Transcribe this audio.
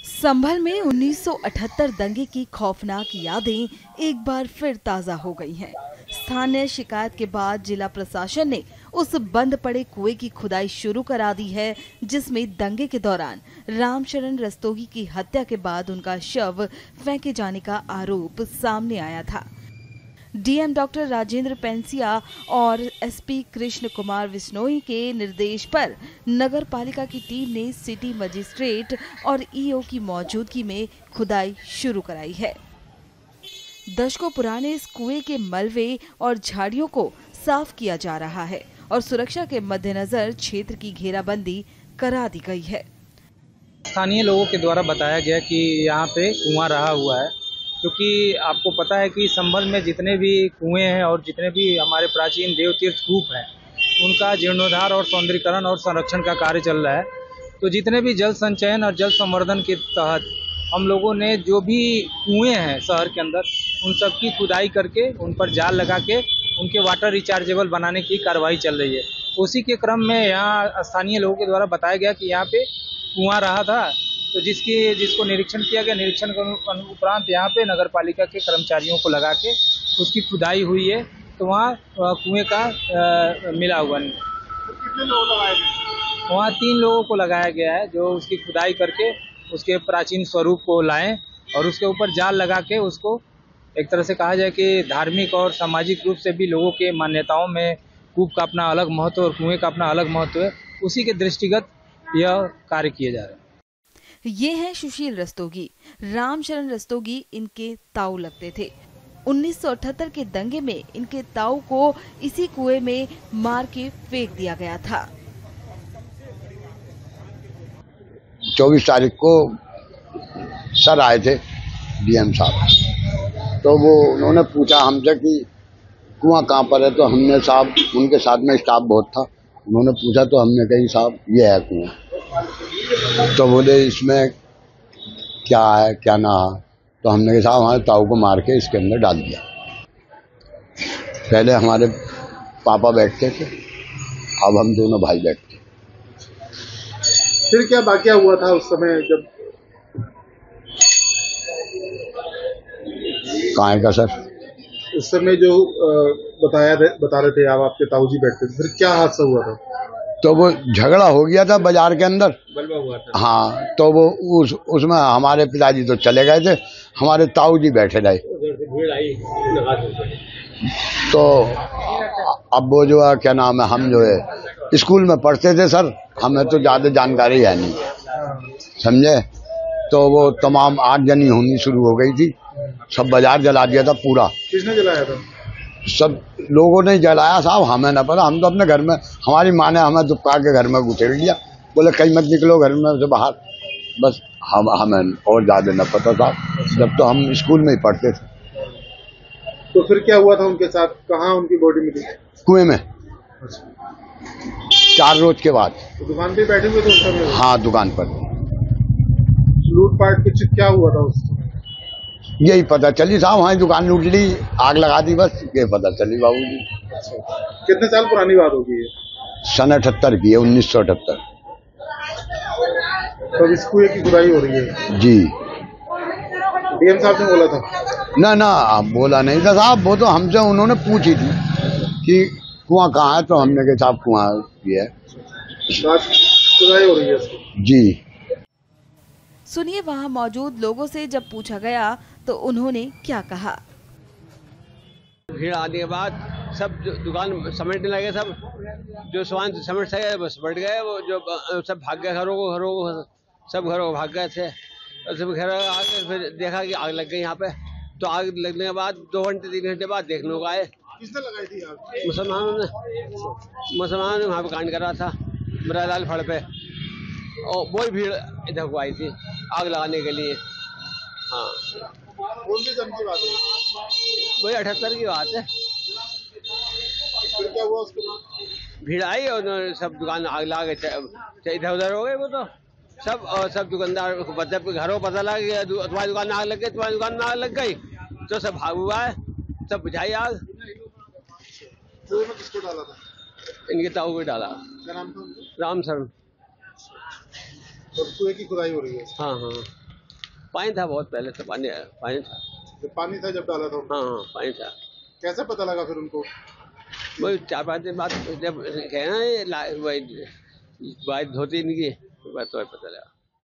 संभल में 1978 दंगे की खौफनाक यादें एक बार फिर ताजा हो गई हैं। स्थानीय शिकायत के बाद जिला प्रशासन ने उस बंद पड़े कुएं की खुदाई शुरू करा दी है, जिसमें दंगे के दौरान रामशरण रस्तोगी की हत्या के बाद उनका शव फेंके जाने का आरोप सामने आया था। डीएम डॉक्टर राजेंद्र पेंसिया और एसपी कृष्ण कुमार विश्नोई के निर्देश पर नगर पालिका की टीम ने सिटी मजिस्ट्रेट और ईओ की मौजूदगी में खुदाई शुरू कराई है। दशकों पुराने इस कुएं के मलबे और झाड़ियों को साफ किया जा रहा है और सुरक्षा के मद्देनजर क्षेत्र की घेराबंदी करा दी गई है। स्थानीय लोगों के द्वारा बताया गया कि यहाँ पे कुआं रहा हुआ है, क्योंकि आपको पता है कि संभल में जितने भी कुएं हैं और जितने भी हमारे प्राचीन देव तीर्थ कूप हैं, उनका जीर्णोद्धार और सौंदर्यीकरण और संरक्षण का कार्य चल रहा है। तो जितने भी जल संचयन और जल संवर्धन के तहत हम लोगों ने जो भी कुएं हैं शहर के अंदर, उन सब की खुदाई करके उन पर जाल लगा के उनके वाटर रिचार्जेबल बनाने की कार्रवाई चल रही है। उसी के क्रम में यहाँ स्थानीय लोगों के द्वारा बताया गया कि यहाँ पे कुआं रहा था, तो जिसको निरीक्षण किया गया। निरीक्षण के उपरांत यहाँ पे नगर पालिका के कर्मचारियों को लगा के उसकी खुदाई हुई है, तो वहाँ कुएं का मिला हुआ नहीं। कितने लोग लगाए गए? वहाँ 3 लोगों को लगाया गया है, जो उसकी खुदाई करके उसके प्राचीन स्वरूप को लाएं और उसके ऊपर जाल लगा के उसको एक तरह से कहा जाए कि धार्मिक और सामाजिक रूप से भी लोगों के मान्यताओं में कूप का अपना अलग महत्व और कुएं का अपना अलग महत्व है, उसी के दृष्टिगत यह कार्य किए जा रहे हैं। ये हैं सुशील रस्तोगी। रामशरण रस्तोगी इनके ताऊ लगते थे। 1978 के दंगे में इनके ताऊ को इसी कुएं में मार के फेंक दिया गया था। 24 तारीख को सर आए थे डीएम साहब, तो वो उन्होंने पूछा हमसे कि कुआं कहाँ पर है, तो हमने साहब उनके साथ में स्टाफ बहुत था, उन्होंने पूछा तो हमने कही साहब ये है कुआं। तो बोले इसमें क्या है क्या ना है, तो हमने कहा साहब हमारे ताऊ को मार के इसके अंदर डाल दिया। पहले हमारे पापा बैठते थे, अब हम दोनों भाई बैठते। फिर क्या वाकया हुआ था उस समय जब? कहाँ का सर? उस समय जो बता रहे थे आप, आपके ताऊजी बैठते थे, फिर क्या हादसा हुआ था? तो वो झगड़ा हो गया था बाजार के अंदर, बलवा हुआ था। हाँ, तो वो उसमें हमारे पिताजी तो चले गए थे, हमारे ताऊ जी बैठे रहे। तो अब वो जो है क्या नाम है, हम जो है स्कूल में पढ़ते थे सर, हमें तो ज्यादा जानकारी है नहीं, समझे। तो वो तमाम आगजनी होनी शुरू हो गई थी, सब बाजार जला दिया था पूरा। किसने जलाया था? सब लोगों ने जलाया साहब, हमें न पता। हम तो अपने घर में, हमारी माँ ने हमें दुपका के घर में घुसेड़ लिया, बोले कहीं मत निकलो घर में से बाहर। बस हमें और ज्यादा न पता साहब, जब तो हम स्कूल में ही पढ़ते थे। तो फिर क्या हुआ था उनके साथ? कहाँ उनकी बॉडी मिली? कुएं में। 4 रोज के बाद। तो दुकान पे बैठे हुए थे उस समय? हाँ, दुकान पर। लूटपाट कुछ क्या हुआ था उस समय? यही पता चली साहब, वहाँ दुकान लूट ली, आग लगा दी, बस ये पता चली बाबूजी। कितने साल पुरानी बात होगी ये? सन 78 की है, 1978। तो इस कुएं की खुदाई हो रही है जी। डीएम साहब ने बोला था? ना बोला नहीं था साहब, वो तो हमसे उन्होंने पूछी थी कि कुआं कहाँ है, तो हमने कहा साहब कुआं ये है। खुदाई हो रही है जी। सुनिए वहां मौजूद लोगों से जब पूछा गया तो उन्होंने क्या कहा। भीड़ आने के बाद सब दुकान समेटने लगे, सब जो सामान समेट सके बस बढ़ गए, वो जो सब भाग गए घरों को सब घरों को भाग गए थे। सब घर आगे फिर देखा कि आग लग गई यहाँ पे। तो आग लगने के बाद 2 घंटे 3 घंटे बाद देखने को आए। किसने लगाई थी आग? मुसलमानों ने वहाँ पे कांड करा था मरालाल फड़ पे, और वही भीड़ इधर को आई थी आग लगाने के लिए। हाँ, कौन सी सन की बात है? वही 78 की बात है। फिर क्या हुआ उसके बाद? भीड़ आई और सब दुकान आग लगा के इधर उधर हो गए वो तो सब, और सब दुकानदार जब घरों पता लगा कि तुम्हारी दुकान में आग लग गई, तुम्हारी दुकान में आग लग गई, तो सब भाग हुआ है, सब बुझाई आग। किसको डाला था? इनके ताऊ को डाला। क्या नाम था उनका? रामशरण। और कुएं की खुदाई हो रही है? हाँ। पानी था बहुत पहले से, पानी था। जब पानी था जब डाला था? हाँ पानी था। कैसे पता लगा फिर उनको? वही 4-5 दिन बाद जब कहना ये बात धोती इनकी, बात तो पता लगा।